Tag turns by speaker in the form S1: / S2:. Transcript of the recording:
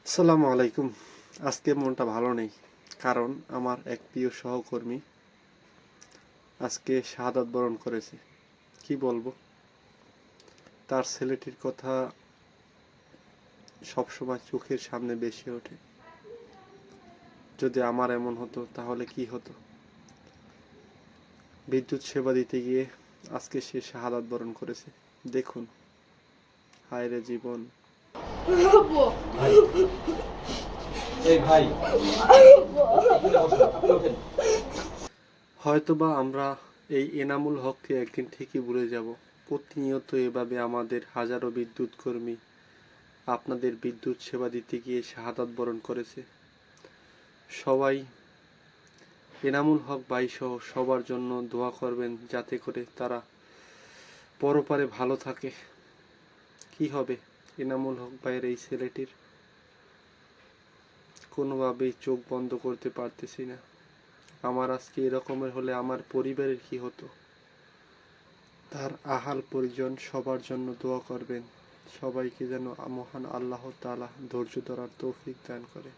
S1: আসসালামু আলাইকুম। আজকে মনটা ভালো নেই, কারণ আমার এক প্রিয় সহকর্মী আজকে শাহাদাত বরণ করেছে। কি বলবো, তার ছেলেটির কথা সবসময় চোখের সামনে ভেসে ওঠে। যদি আমার এমন হতো তাহলে কি হতো। বিদ্যুৎ সেবা দিতে গিয়ে আজকে সে শাহাদাত বরণ করেছে। দেখুন, হায় রে জীবন। হয়তোবা আমরা এই এনামুল হককে একদিন ঠিকই ভুলে যাব। প্রতিনিয়ত এভাবে আমাদের হাজারো বিদ্যুৎ কর্মী আপনাদের বিদ্যুৎ সেবা দিতে গিয়ে শাহাদাত বরণ করেছে। সবাই এনামুল হক ভাই সহ সবার জন্য দোয়া করবেন, যাতে করে তারা পরপারে ভালো থাকে। কি হবে এনামুল হক ভাইয়ের এই ছেলেটির? কোনোভাবেই চোখ বন্ধ করতে পারতেছি না। আমার আজকে এরকমের হলে আমার পরিবারের কি হতো। তার আহাল পরিজন সবার জন্য দোয়া করবেন। সবাইকে যেন মহান আল্লাহ তাআলা ধৈর্য ধরার তৌফিক দান করে।